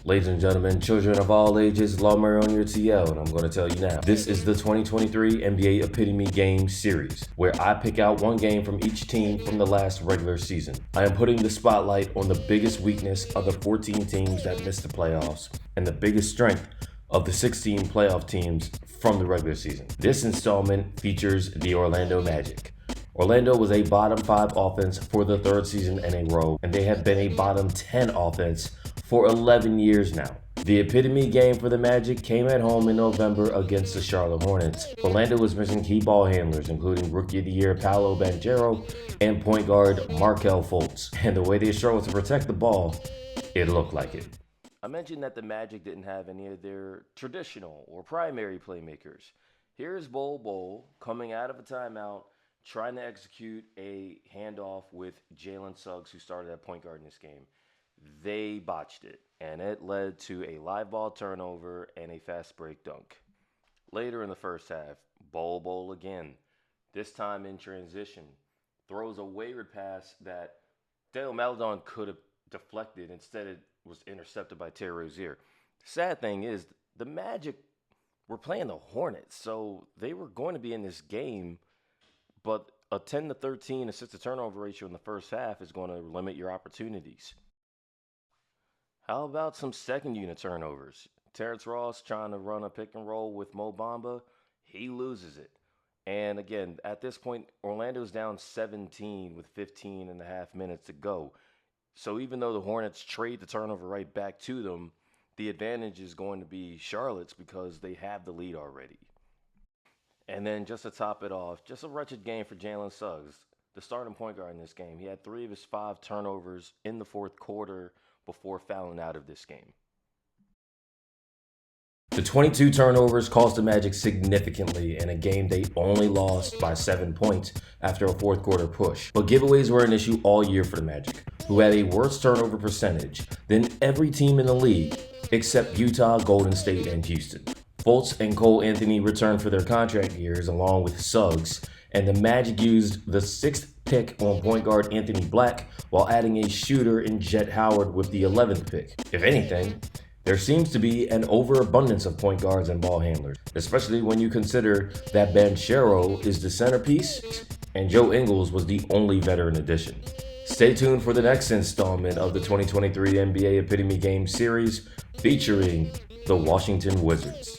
Ladies and gentlemen, children of all ages, Lawmer on your TL, and I'm going to tell you now. This is the 2023 NBA Epitome Game Series, where I pick out one game from each team from the last regular season. I am putting the spotlight on the biggest weakness of the 14 teams that missed the playoffs, and the biggest strength of the 16 playoff teams from the regular season. This installment features the Orlando Magic. Orlando was a bottom 5 offense for the third season in a row, and they have been a bottom 10 offense for 11 years now. The epitome game for the Magic came at home in November against the Charlotte Hornets. Orlando was missing key ball handlers, including Rookie of the Year Paolo Banchero and point guard Markelle Fultz. And the way they struggled to protect the ball, it looked like it. I mentioned that the Magic didn't have any of their traditional or primary playmakers. Here's Bol coming out of a timeout, trying to execute a handoff with Jalen Suggs, who started at point guard in this game. They botched it, and it led to a live ball turnover and a fast break dunk. Later in the first half, Bol again, this time in transition, throws a wayward pass that Dale Maledon could have deflected. Instead, it was intercepted by Terry Rozier. The sad thing is, the Magic were playing the Hornets, so they were going to be in this game, but a 10-13 assist-to-turnover ratio in the first half is going to limit your opportunities. How about some second-unit turnovers? Terrence Ross trying to run a pick-and-roll with Mo Bamba. He loses it. And again, at this point, Orlando's down 17 with 15 and a half minutes to go. So even though the Hornets trade the turnover right back to them, the advantage is going to be Charlotte's because they have the lead already. And then just to top it off, just a wretched game for Jalen Suggs, the starting point guard in this game. He had 3 of his 5 turnovers in the fourth quarter before fouling out of this game. The 22 turnovers cost the Magic significantly in a game they only lost by 7 points after a fourth quarter push. But giveaways were an issue all year for the Magic, who had a worse turnover percentage than every team in the league except Utah, Golden State, and Houston. Fultz and Cole Anthony returned for their contract years along with Suggs, and the Magic used the 6th pick on point guard Anthony Black while adding a shooter in Jet Howard with the 11th pick. If anything, there seems to be an overabundance of point guards and ball handlers, especially when you consider that Banchero is the centerpiece and Joe Ingles was the only veteran addition. Stay tuned for the next installment of the 2023 NBA Epitome Game Series featuring the Washington Wizards.